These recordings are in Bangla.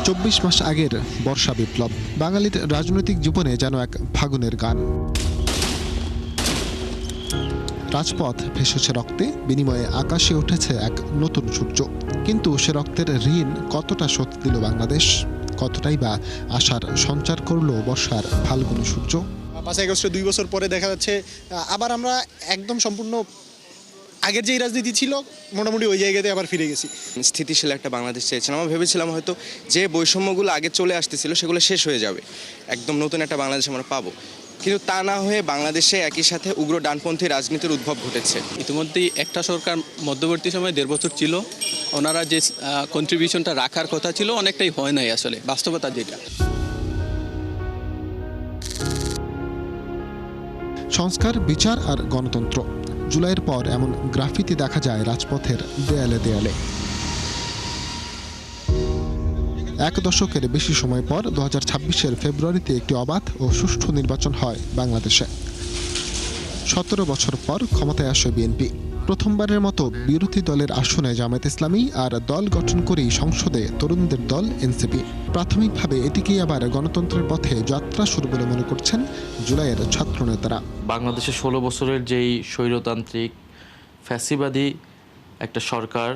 ২৪ মাস আগের বর্ষা বিপ্লব বাঙালির রাজনৈতিক জীবনে যেন এক ফাগুনের গান। রাজপথ ভেসেছে রক্তে, বিনিময়ে আকাশে উঠেছে এক নতুন সূর্য। কিন্তু সে রক্তের ঋণ কতটা শোধ দিল বাংলাদেশ, কতটাই বা আশার সঞ্চার করলো বর্ষার ফাল্গুনী সূর্য। ৫ আগস্টে ২ বছর পরে দেখা যাচ্ছে আবার আমরা একদম সম্পূর্ণ আগের যেই রাজনীতি ছিল মোটামুটি ওই জায়গাতে আবার ফিরে গেছি। স্থিতিশীল একটা বাংলাদেশ চেয়েছিলাম। আমরা ভেবেছিলাম হয়তো যে বৈষম্যগুলো আগে চলে আসতেছিল সেগুলো শেষ হয়ে যাবে, একদম নতুন একটা বাংলাদেশ আমরা পাবো। কিন্তু তা না হয়ে বাংলাদেশে একই সাথে উগ্র ডানপন্থী রাজনীতির উদ্ভব ঘটেছে। ইতিমধ্যেই একটা সরকার মধ্যবর্তী সময়ে ১.৫ বছর ছিল, ওনারা যে কন্ট্রিবিউশনটা রাখার কথা ছিল অনেকটাই হয় নাই আসলে বাস্তবতা যেটা। সংস্কার, বিচার আর গণতন্ত্র, জুলাইয়ের পর এমন গ্রাফিতি দেখা যায় রাজপথের দেয়ালে দেয়ালে। এক দশকের বেশি সময় পর ২০২৬-এর ফেব্রুয়ারিতে একটি অবাধ ও সুষ্ঠু নির্বাচন হয় বাংলাদেশে। ১৭ বছর পর ক্ষমতায় আসে বিএনপি। প্রথমবারের মতো বিরোধী দলের আসনে জামায়াত ইসলামী আর দল গঠন করেই সংসদে তরুণদের দল এনসিপি। প্রাথমিকভাবে এটিকেই আবার গণতন্ত্রের পথে যাত্রা শুরু বলে মনে করছেন জুলাইয়ের ছাত্রনেতারা। বাংলাদেশে ১৬ বছরের যেই স্বৈরতান্ত্রিক ফ্যাসিবাদী একটা সরকার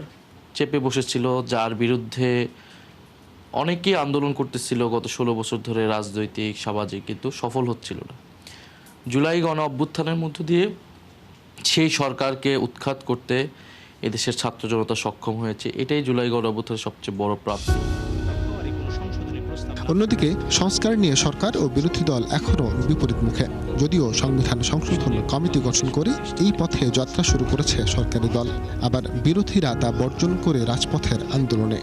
চেপে বসেছিল, যার বিরুদ্ধে অনেকেই আন্দোলন করতেছিল গত ১৬ বছর ধরে, রাজনৈতিক সামাজিক, কিন্তু সফল হচ্ছিল না। জুলাই গণ অভ্যুত্থানের মধ্য দিয়ে সেই সরকারকে উৎখাত করতে এদেশের ছাত্র জনতা সক্ষম হয়েছে। এটাই জুলাই গণ অভ্যুত্থানের সবচেয়ে বড় প্রাপ্তি। অন্যদিকে সংস্কার নিয়ে সরকার ও বিরোধী দল এখনও বিপরীত মুখে। যদিও সংবিধান সংশোধন কমিটি গঠন করে এই পথে যাত্রা শুরু করেছে সরকারি দল, আবার বিরোধীরা তা বর্জন করে রাজপথের আন্দোলনে।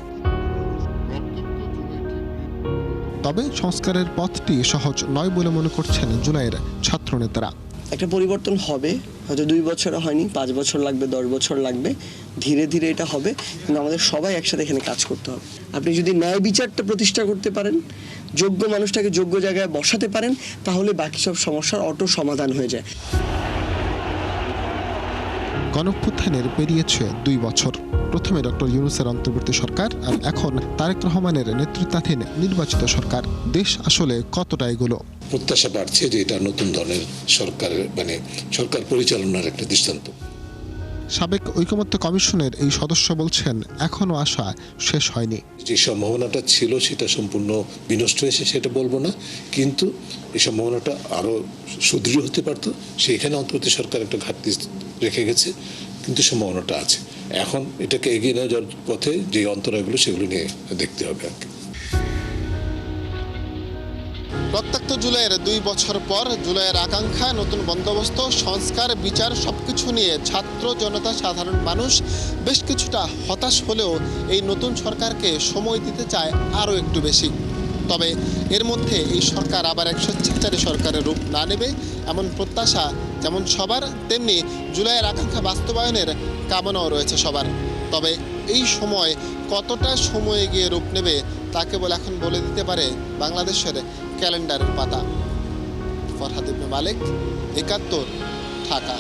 তবে সংস্কারের পথটি সহজ নয় বলে মনে করছেন জুলাইয়ের ছাত্রনেতারা। একটা পরিবর্তন হবে, হয়তো ২ বছর হয়নি, ৫ বছর লাগবে, ১০ বছর লাগবে, ধীরে ধীরে এটা হবে। কিন্তু আমাদের সবাই একসাথে এখানে কাজ করতে হবে। আপনি যদি ন্যায় বিচারটা প্রতিষ্ঠা করতে পারেন, যোগ্য মানুষটাকে যোগ্য জায়গায় বসাতে পারেন, তাহলে বাকি সব সমস্যার অটো সমাধান হয়ে যায়। গণঅভ্যুত্থানের পেরিয়েছে ২ বছর। প্রথমে ডক্টর ইউনূসের অন্তর্বর্তী সরকার, আর এখন তারেক রহমানের নেতৃত্বাধীন নির্বাচিত সরকার। দেশ আসলে কতটা এগোলো? প্রত্যাশা বাড়ছে যে এটা নতুন ধরনের সরকারের সরকার পরিচালনার একটা দৃষ্টান্ত। সাবেক ঐকমত্য কমিশনের এই সদস্য বলছেন এখনো আশা শেষ হয়নি। যে সম্ভাবনাটা ছিল সেটা সম্পূর্ণ বিনষ্ট হয়েছে সেটা বলবো না, কিন্তু এই সম্ভাবনাটা আরো সুদৃঢ় হতে পারত। সেইখানে অন্তর্বর্তী সরকার একটা ঘাটতি রেখে গেছে, কিন্তু সম্ভাবনাটা আছে। এখন এটাকে এগিয়ে নিয়ে যাওয়ার পথে যে অন্তরায়গুলো সেগুলো নিয়ে দেখতে হবে আর কি। রক্তাক্ত জুলাইয়ের ২ বছর পর জুলাইয়ের আকাঙ্ক্ষা, নতুন বন্দোবস্ত, সংস্কার, বিচার সবকিছু নিয়ে ছাত্র জনতা, সাধারণ মানুষ বেশ কিছুটা হতাশ হলেও এই নতুন সরকারকে সময় দিতে চায় আরও একটু বেশি। তবে এর মধ্যে এই সরকার আবার এক স্বেচ্ছাচারী সরকারের রূপ না নেবে এমন প্রত্যাশা যেমন সবার, তেমনি জুলাইয়ের আকাঙ্ক্ষা বাস্তবায়নের কামনাও রয়েছে সবার। তবে এই সময় কতটা সময় গিয়ে রূপ নেবে তা কেবল এখন বলে দিতে পারে বাংলাদেশের ক্যালেন্ডারের পাতা। ফরহাদ ইবনে মালিক, ৭১, ঢাকা।